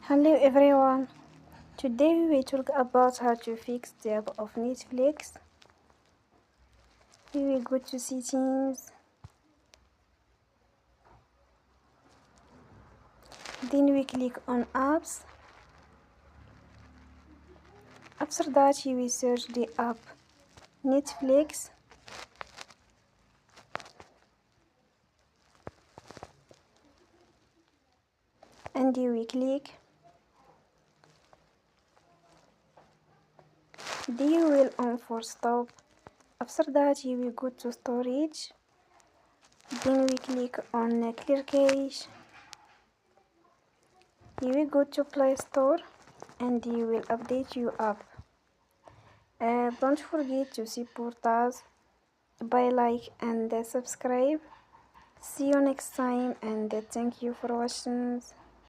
Hello everyone. Today we will talk about how to fix the app of Netflix. We will go to settings. Then we click on apps. After that you will search the app Netflix. And you will click. Then you will on Forcestop. After that you will go to storage. Then we click on clear cache. You will go to Play Store and you will update your app. Don't forget to support us by like and subscribe. See you next time and thank you for watching.